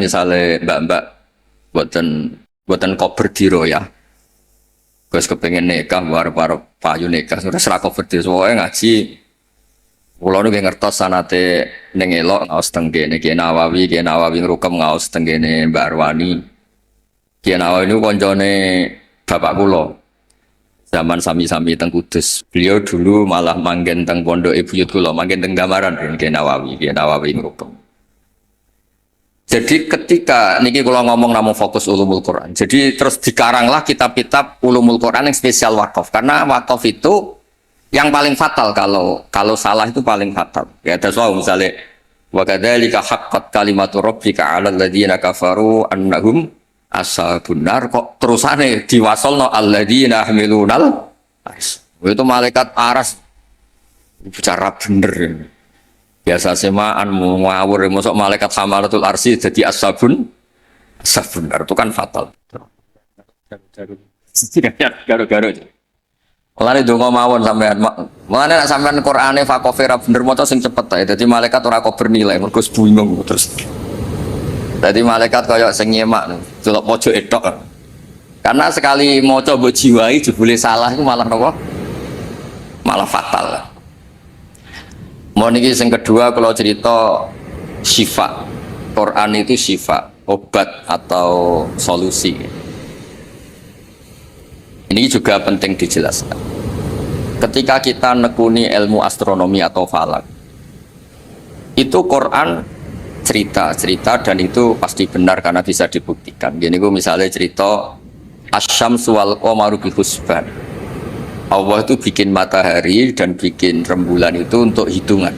misalnya mbak-mbak buatan buatan kober diro ya. Gus kepengen nikah, baru payu nikah, sudah serah kober diro. Soalnya ngaji, pulau nu ngertos sanate nengelok ngaus tenggene, Kiai Nawawi ngerukem ngaus tenggene Mbak Arwani. Kiai Nawawi nu koncone bapak kulo. Zaman sami-sami teng Kudus. Beliau dulu malah manggen teng pondok Ibuyut kulo, manggen teng Gamaran Kiai Nawawi ngerukem. Jadi ketika niki kalau ngomong namun fokus ulumul Quran, jadi terus dikaranglah kitab-kitab ulumul Quran yang spesial wakaf, karena wakaf itu yang paling fatal kalau salah itu paling fatal. Ya ada soal misalnya wa kadzalika haqqat kalimatu rabbika 'alal ladzina kafaru annahum ashabun nar, kok terusane diwasolno alladzina hamilunal ars. Itu malaikat aras bicara bener. Biasa semaan ngawur, masuk malaikat hamalatul arsi jadi ashabun nar itu kan fatal. Garu-garu. Mulane donga mawon sampean. Mulane nek sampean Qur'ane fakofera bener maca sing cepet ae. Dadi malaikat ora kok bernilai, mergo bingung terus. Dadi malaikat kaya sing nyemak delok pojok etok. Karena sekali maca mbok jiwai jebule salah itu malah napa? Malah fatal. Mau niki sing kedua kalau cerita syifa. Quran itu syifa, obat atau solusi. Ini juga penting dijelaskan. Ketika kita nekuni ilmu astronomi atau falak, itu Quran cerita dan itu pasti benar karena bisa dibuktikan. Gini gue misalnya cerita asyamsu wal qamaru bi husban. Allah itu bikin matahari dan bikin rembulan itu untuk hitungan.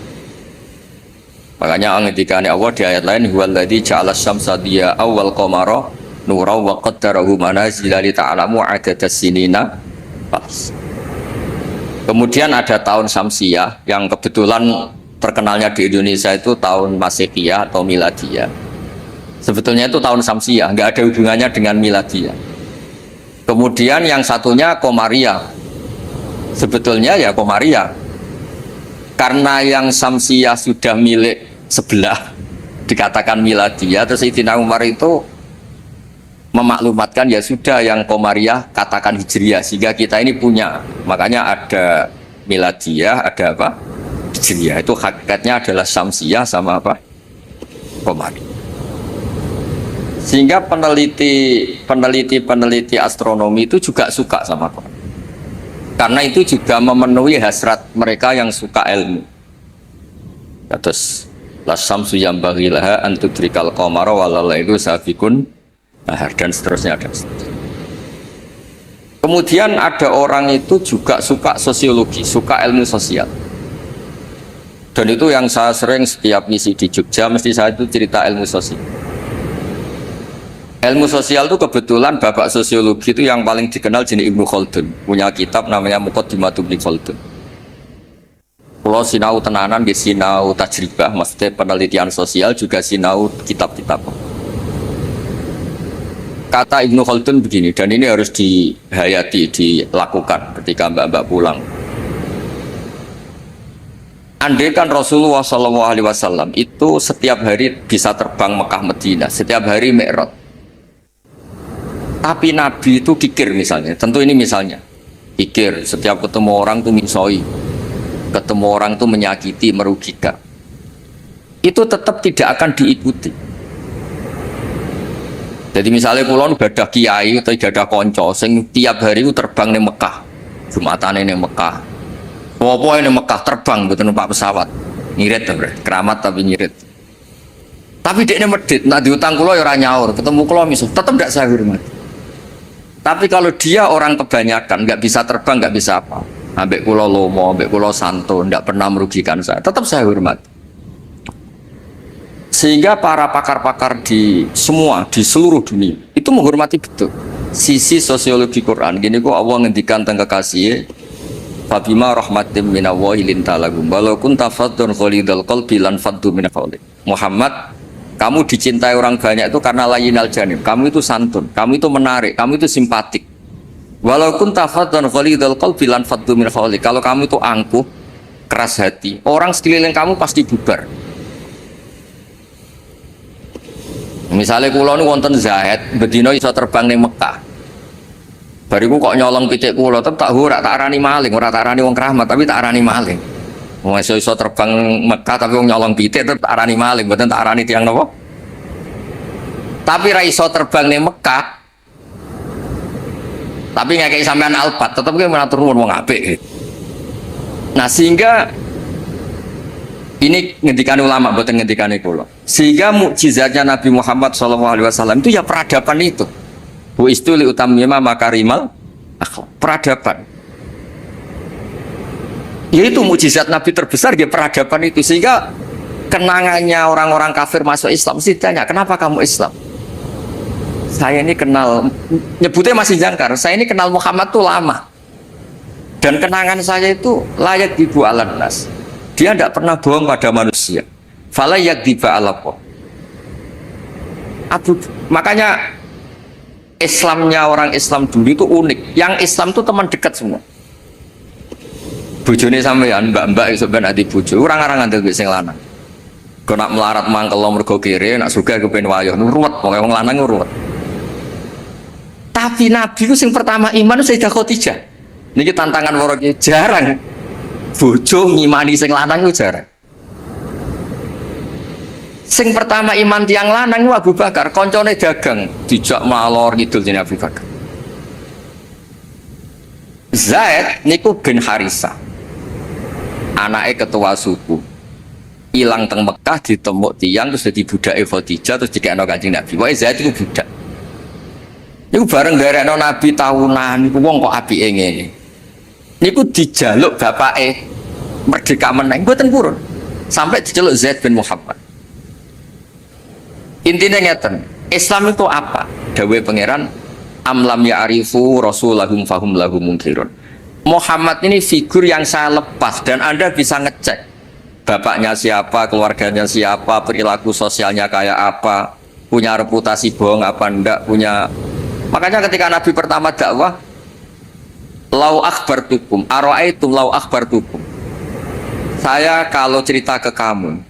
Makanya ngendikane Allah di ayat lain huwallazi ja'ala syamsa diya awwal qamara nura wa qaddarahu manazila li ta'lamu 'adadas sinina. Kemudian ada tahun Syamsiyah yang kebetulan terkenalnya di Indonesia itu tahun Masehiyah atau Miladiyah. Sebetulnya itu tahun Syamsiyah, nggak ada hubungannya dengan Miladiyah. Kemudian yang satunya Qamariyah. Sebetulnya ya Qamariyah. Karena yang Syamsiyah sudah milik sebelah dikatakan Miladiyah, terus Sayyidina Umar itu memaklumatkan ya sudah yang Qamariyah katakan Hijriyah sehingga kita ini punya. Makanya ada Miladiyah, ada apa? Hijriyah. Itu hakikatnya adalah Syamsiyah sama apa? Qamariyah. Sehingga peneliti astronomi itu juga suka sama Quran. Karena itu juga memenuhi hasrat mereka yang suka ilmu. Terus la syamsu yambaghi laha an tudrikal qamara wal lailu sabiqun nahar dan seterusnya. Kemudian ada orang itu juga suka sosiologi, suka ilmu sosial. Dan itu yang saya sering setiap misi di Jogja mesti saya itu cerita ilmu sosial. Ilmu sosial itu kebetulan bapak sosiologi itu yang paling dikenal jenis Ibnu Khaldun, punya kitab namanya Muqaddimatu Ibnu Khaldun. Kalau sinau tenanan di sinau tajribah, maksudnya penelitian sosial juga sinau kitab-kitab. Kata Ibnu Khaldun begini, dan ini harus dihayati, dilakukan ketika mbak-mbak pulang. Andai kan Rasulullah SAW itu setiap hari bisa terbang Mekah Madinah, setiap hari Mi'raj. Tapi Nabi itu kikir misalnya, tentu ini misalnya, kikir setiap ketemu orang itu misoi, ketemu orang itu menyakiti, merugikan. Itu tetap tidak akan diikuti. Jadi misalnya kulon gadah kiai atau gadah konco, sing tiap hari itu terbang di Mekah, Jumatan ini Mekah, apa ini Mekah terbang betul numpak pesawat, nyirit keramat tapi nyirit. Tapi dia ini medit, nah diutang kulo ya orang nyaur, ketemu kulo misalnya, tetap tidak saya hormati. Tapi kalau dia orang kebanyakan, nggak bisa terbang, nggak bisa apa, ambek kulo lomo, ambek kulo santo, nggak pernah merugikan saya, tetap saya hormat. Sehingga para pakar-pakar di seluruh dunia itu menghormati betul sisi sosiologi Quran. Gini kok Allah ngendikan tentang kekasih, Fabima rahmatim minallahi lintalagum walau kunta faddun ghalidhal qalbi lan faddu min hawlik. Muhammad, kamu dicintai orang banyak itu karena layyinal janib. Kamu itu santun, kamu itu menarik, kamu itu simpatik. Walaupun tafadhan ghalidhal qalbi lan faddu min hawlik. Kalau kamu itu angkuh, keras hati, orang sekeliling kamu pasti bubar. Misalnya kula nu wonten Zaid, bedino iso terbang ning Mekah. Bariku kok nyolong pitik kula, tetep tak ora tak arani maling, ora tak arani wong keramat, tapi tak arani maling. Wong iso terbang Mekah tapi wong nyolong pitik tetep tak arani maling, mboten tak arani tiyang napa? Tapi ra iso terbang ning Mekah. Tapi ngekeki sampean alpat, tetep ki matur nuwun wong apik. Nah, sehingga ini ngendikan ulama, bukan ngendikan kula. Sehingga mukjizatnya Nabi Muhammad SAW itu ya peradaban itu. Bu istuli utamima makarimal akhlak, peradaban. Yaitu mukjizat Nabi terbesar ya peradaban itu. Sehingga kenangannya orang-orang kafir masuk Islam mesti tanya, kenapa kamu Islam? Saya ini kenal, nyebutnya masih jangkar. Saya ini kenal Muhammad tuh lama. Dan kenangan saya itu layak dibu alan nas. Dia tidak pernah bohong pada manusia. Fala yakdiba alapo. Makanya Islamnya orang Islam dulu itu unik. Yang Islam itu teman dekat semua. Bojone sampean, mbak-mbak iso ben ati bojo, orang-orang ngandel sing lanang. Kok nak melarat mangkel mergo kere, nak sugih kepen wayah, ruwet pokoke wong lanang ruwet. Tapi Nabi itu sing pertama iman Sayyidah Khadijah. Niki tantangan waro jarang. Bojo ngimani sing lanang itu jarang. Sing pertama iman tiang lanang itu Abu Bakar, koncone dagang dijak malor ngidul jenenge Abu Bakar. Zaid niku bin Harisa, anake ketua suku, ilang teng Mekah ditemuk tiang terus jadi budake Khadijah terus dikekno Kanjeng Nabi. Wae Zaid itu budak. Niku bareng garekno Nabi tahunan niku wong kok apike ngene. Niku dijaluk bapake merdeka meneng mboten purun sampai diceluk Zaid bin Muhammad. Intinya ngeten, Islam itu apa? Dawuh pangeran amlam ya'rifu rasulahum fahum lahum munkirun. Muhammad ini figur yang saya lepas dan Anda bisa ngecek bapaknya siapa, keluarganya siapa, perilaku sosialnya kayak apa, punya reputasi bohong apa enggak, punya. Makanya ketika Nabi pertama dakwah, lau akhbartukum ara'aitum lau akhbartukum, saya kalau cerita ke kamu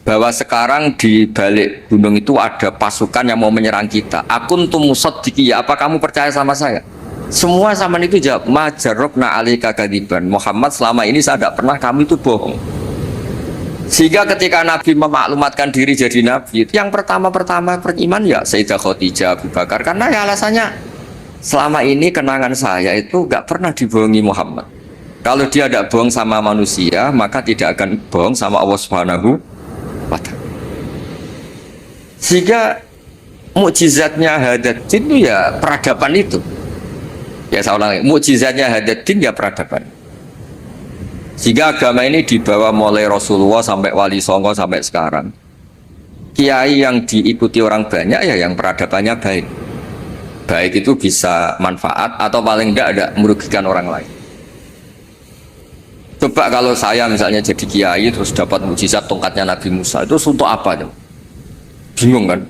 bahwa sekarang di balik gunung itu ada pasukan yang mau menyerang kita, akuntum musaddiqi, apa kamu percaya sama saya? Semua zaman itu jawab majarrobna alika kadiban, Muhammad selama ini saya tidak pernah kamu itu bohong. Sehingga ketika Nabi memaklumatkan diri jadi Nabi, yang pertama-tama beriman ya Sayyidah Khadijah, Abu Bakar, karena ya alasannya selama ini kenangan saya itu gak pernah dibohongi Muhammad. Kalau dia tidak bohong sama manusia, maka tidak akan bohong sama Allah Subhanahu wa Ta'ala. Sehingga mukjizatnya Hadaddin itu ya peradaban itu. Ya saya ulangi, mukjizatnya Hadaddin ya peradaban. Sehingga agama ini dibawa mulai Rasulullah sampai Wali Songo sampai sekarang. Kiai yang diikuti orang banyak ya yang peradabannya baik. Baik itu bisa manfaat atau paling tidak ada merugikan orang lain. Coba kalau saya misalnya jadi kiai terus dapat mukjizat tongkatnya Nabi Musa, itu untuk apa tuh? Bingung kan?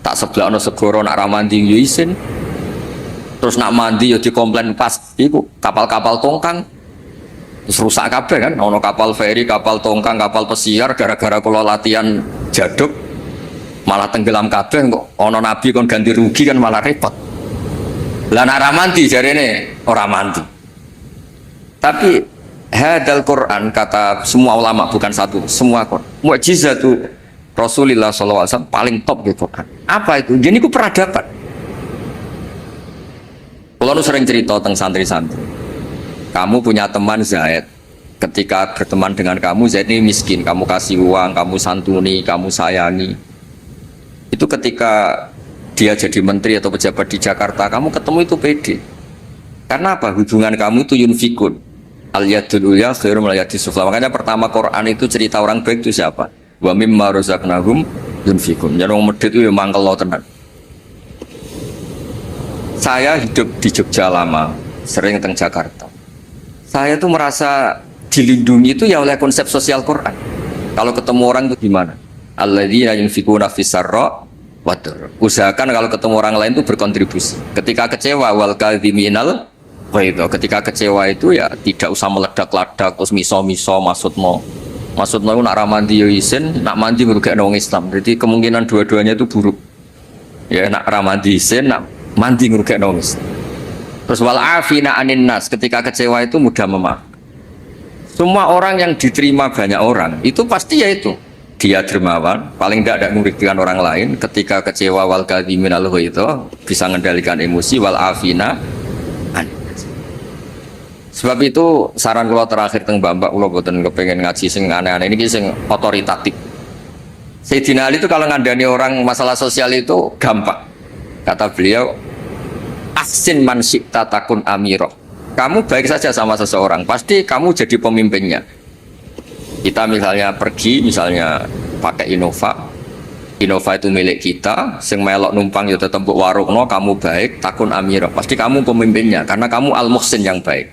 Tak sebelah no segoro nak ramandi yuisin, terus nak mandi yo dikomplain pas, itu kapal-kapal tongkang, terus rusak kabeh kan? Ono kapal feri, kapal tongkang, kapal pesiar, gara-gara kalau latihan jaduk malah tenggelam kabeh kok. Ono Nabi kon ganti rugi kan malah repot. Lah nak ramandi jarene ora mandi. Tapi hadal Quran kata semua ulama bukan satu, semua Quran. Mukjizat itu Rasulullah SAW paling top di Quran. Apa itu? Jadi itu peradaban. Kalau sering cerita tentang santri-santri, kamu punya teman Zaid. Ketika berteman dengan kamu, Zaid ini miskin. Kamu kasih uang, kamu santuni, kamu sayangi. Itu ketika dia jadi menteri atau pejabat di Jakarta, kamu ketemu itu pede. Karena apa? Hubungan kamu itu yunfikun. Al-yadul ulya khairum al-yadis sufla. Makanya pertama Quran itu cerita orang baik itu siapa? Wa mimma razaqnahum yunfikun. Jadi orang medit itu ya mangkel tenan. Saya hidup di Jogja lama, sering teng Jakarta. Saya tuh merasa dilindungi itu ya oleh konsep sosial Quran. Kalau ketemu orang itu gimana? Alladzina yunfikuna fis-sarra wa dharra. Usahakan kalau ketemu orang lain itu berkontribusi. Ketika kecewa wal kadhiminal itu ketika kecewa itu ya tidak usah meledak-ledak terus miso-miso maksudmu nak ramandi yo isin nak mandi merugikan orang Islam, jadi kemungkinan dua-duanya itu buruk. Ya nak ramadi sen, nak mandi ngrugekno wis. Terus wal afina anin nas, ketika kecewa itu mudah memaafkan. Semua orang yang diterima banyak orang itu pasti yaitu dia dermawan, paling tidak merugikan orang lain. Ketika kecewa wal kadhimin al itu bisa mengendalikan emosi wal afina anin nas. Sebab itu saran kula terakhir teng Mbak kula boten kepengen ngaji sing aneh-aneh ini sing otoritatif. Sayyidina Ali itu kalau ngandani orang masalah sosial itu gampang. Kata beliau, ahsin man syi'ta takun amirah. Kamu baik saja sama seseorang, pasti kamu jadi pemimpinnya. Kita misalnya pergi, misalnya pakai Innova. Innova itu milik kita, sing melok numpang ya tetep mbok warungno, kamu baik, takun amirah. Pasti kamu pemimpinnya karena kamu al-muhsin yang baik.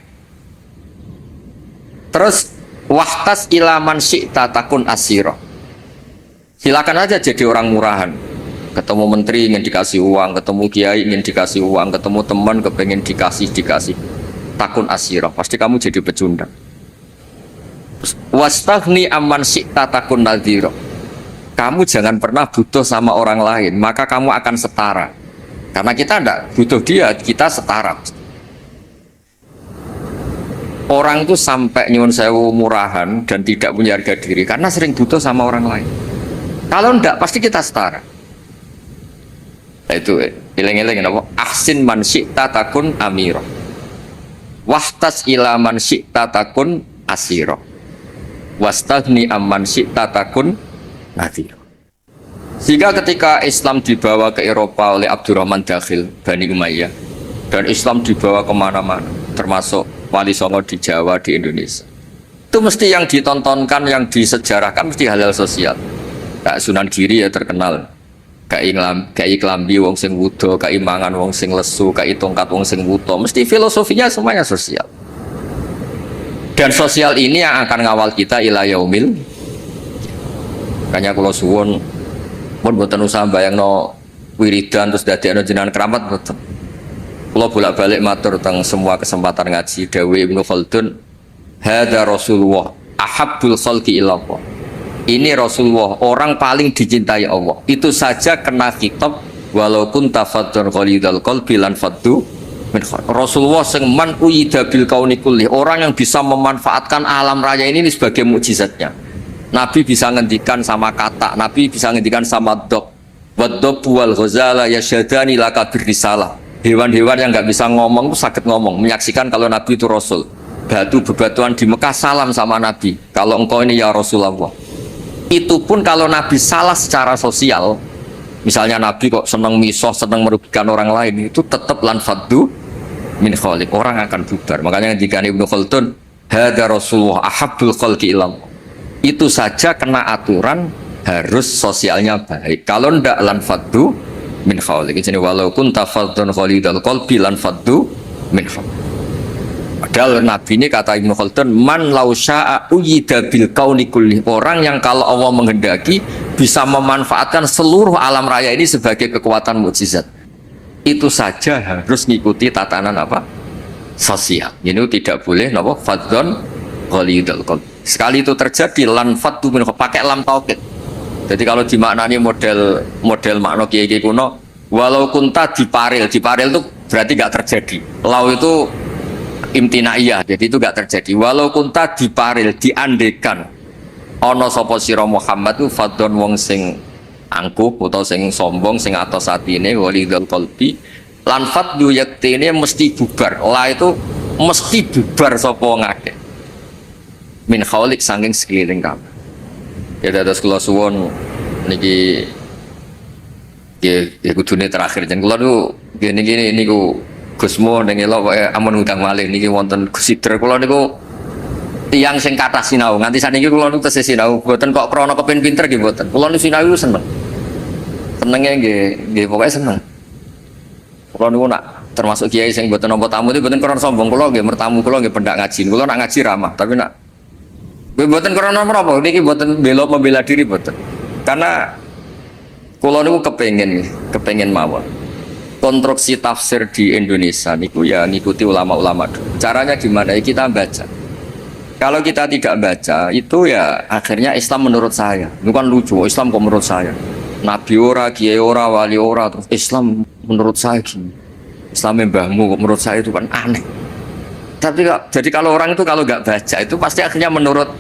Terus wahtas ilaman syi'ta takun asirah. Silakan aja jadi orang murahan. Ketemu menteri ingin dikasih uang, ketemu kiai ingin dikasih uang, ketemu teman kepengen dikasih. Takun asirah, pasti kamu jadi pecundang. Wastaghni amman syi'ta takun nadhira. Kamu jangan pernah butuh sama orang lain, maka kamu akan setara. Karena kita tidak butuh dia, kita setara. Orang itu sampai nyuwun sewu murahan dan tidak punya harga diri karena sering butuh sama orang lain. Kalau tidak, pasti kita setara. Nah, itu eling-eling apa? Ahsin man syi'ta takun amirah. Wahtas ila man syi'ta takun asirah. Wastaghni amman syi'ta takun nadhira. Sehingga ketika Islam dibawa ke Eropa oleh Abdurrahman Dakhil Bani Umayyah dan Islam dibawa kemana-mana, termasuk Wali Songo di Jawa, di Indonesia, itu mesti yang ditontonkan, yang disejarahkan mesti hal-hal sosial. Kak Sunan Giri ya terkenal, kai klambi wong sing wudo, kai mangan wong sing lesu, kai tongkat wong sing wuto, mesti filosofinya semuanya sosial. Dan sosial ini yang akan ngawal kita ila yaumil. Makanya kalau suwun pun boten usah bayangno wiridan terus dadekno jenengan keramat boten. Kula bolak-balik matur teng semua kesempatan ngaji dawuh Ibnu Khaldun, hadza Rasulullah ahabbul khalqi ila Allah. Ini Rasulullah, orang paling dicintai Allah. Itu saja kena kitab walaupun tafadzun qalidal qalbi lan faddu min khair. Rasulullah sing man uyida bil kauni kulli, orang yang bisa memanfaatkan alam raya ini sebagai mukjizatnya. Nabi bisa ngendikan sama kata, Nabi bisa ngendikan sama dok. Waddob wal ghazala yasyadani laka birrisalah. Hewan-hewan yang nggak bisa ngomong itu sakit ngomong, menyaksikan kalau Nabi itu Rasul. Batu bebatuan di Mekah salam sama Nabi. Kalau engkau ini ya Rasulullah. Itu pun kalau Nabi salah secara sosial, misalnya Nabi kok senang misoh, senang merugikan orang lain, itu tetap lan faddu min khaliq, orang akan bubar. Makanya jika Ibnu Khaldun, hadza Rasulullah ahabbul khalqi ilallah, itu saja kena aturan harus sosialnya baik. Kalau ndak lan faddu min khaliq. Jadi walau kunta faddan khalidal qalbi lan faddu min khaliq. Padahal Nabi ini kata Ibnu Khaldun, man lau sya'a uyida bil kauni kulli, orang yang kalau Allah menghendaki bisa memanfaatkan seluruh alam raya ini sebagai kekuatan mukjizat. Itu saja harus mengikuti tatanan apa? Sosial. Ini tidak boleh napa fadzon ghalidul qalb. Sekali itu terjadi lan faddu min, pakai lam taukid. Jadi kalau dimaknani model makna kiai kuno, walau kunta diparil itu berarti nggak terjadi. Lau itu imtinaiyah, jadi itu gak terjadi. Walau kunta diparil, diandekan ono sapa sira Muhammad itu fadon wong sing angkuh atau sing sombong, sing atos atine walidul qalbi lan faddu yaktine mesti bubar. Lah itu mesti bubar sapa ngake min khaulik saking sekeliling kamu. Ya dados kula suwun niki ya kudune terakhir jen kula niku gini niku Gusmo ning elok wae amun utang malih niki wonten Gusidra kula niku tiyang sing kathah sinau nganti saniki kula niku tesih sinau mboten kok krana kepengin pinter nggih mboten. Kula niku sinau seneng. Senenge nggih pokoke seneng. Kula niku nak termasuk kiai sing mboten nampa tamu itu mboten krana sombong, kula nggih mertamu kula nggih pendak ngaji. Kula nak ngaji ramah, tapi nak mboten krana menapa niki mboten membela diri mboten. Karena kula niku kepengin mawon. Konstruksi tafsir di Indonesia niku ya ngikuti ulama-ulama dulu. Caranya gimana? Ya kita baca. Kalau kita tidak baca itu ya akhirnya Islam menurut saya. Itu kan lucu, Islam kok menurut saya. nabi ora, kiai ora, wali ora, terus Islam menurut saya gini. Islam mbahmu menurut saya itu kan aneh. Tapi jadi kalau orang itu kalau nggak baca itu pasti akhirnya menurut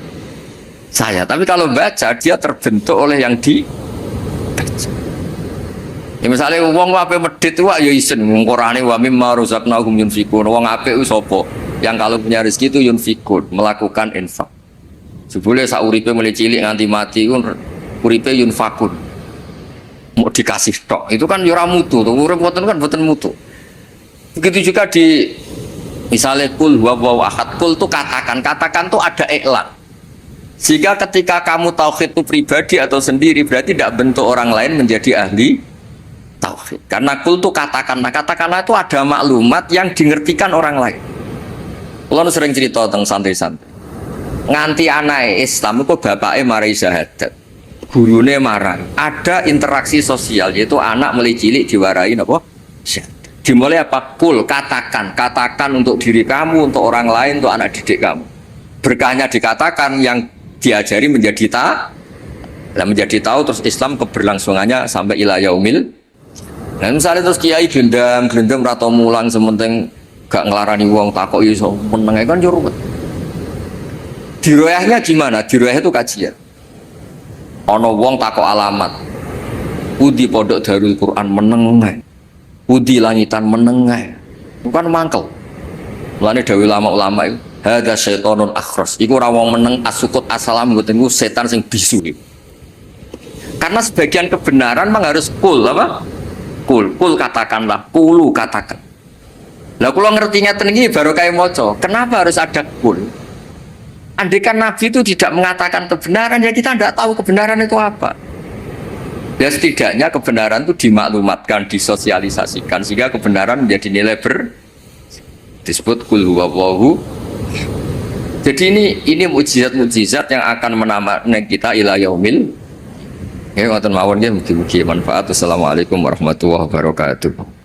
saya. Tapi kalau baca dia terbentuk oleh yang dibaca. Ya misalnya wong apik medhit wae ya isen ngurane wa mimma razaqnahum yunfikun. Wong apik ku sapa? Yang kalau punya rezeki itu yunfikun, melakukan infak. Jebule sak uripe mulai cilik nganti mati ku uripe yunfakun. Mau dikasih tok. Itu kan ya ora mutu, urip boten kan boten mutu. Begitu juga di misalnya kul huwa ahad, kul itu katakan tuh ada iklan. Sehingga ketika kamu tauhid itu pribadi atau sendiri berarti tidak bentuk orang lain menjadi ahli tauhid. Karena kul itu katakanlah itu ada maklumat yang dingertikan orang lain. Kalau sering cerita tentang santri-santri. Nganti anake Islam itu bapaknya marai syahadat. Gurune marah. Ada interaksi sosial yaitu anak mulai cilik diwarai apa? Syahadat. Dimulai apa? Kul katakan untuk diri kamu, untuk orang lain, untuk anak didik kamu. Berkahnya dikatakan yang diajari menjadi menjadi tahu terus Islam keberlangsungannya sampai ila yaumil. Nah misalnya terus kiai gendam atau mulang sementing gak ngelarani wong takok iso meneng kan yo ruwet. Diroyahnya gimana? Diroyah itu kajian. Ono wong takok alamat. Udi pondok Darul Quran meneng. Udi langitan meneng. Bukan mangkel. Mulane dawuh ulama-ulama itu hadza syaitonun akhras. Iku ora wong meneng asukut assalam mboten ku setan sing bisu. Karena sebagian kebenaran memang harus kul apa? Kul katakanlah, kulu katakan. Lah kula ngertinya ten iki baru kayak maca. Kenapa harus ada kul? Andaikan Nabi itu tidak mengatakan kebenaran ya kita tidak tahu kebenaran itu apa. Ya setidaknya kebenaran itu dimaklumatkan, disosialisasikan sehingga kebenaran menjadi nilai disebut kul huwallahu. Jadi ini mukjizat-mukjizat yang akan menambah kita ila yaumil. Ya ngoten mawon nggih mugi-mugi manfaat. Assalamualaikum warahmatullahi wabarakatuh.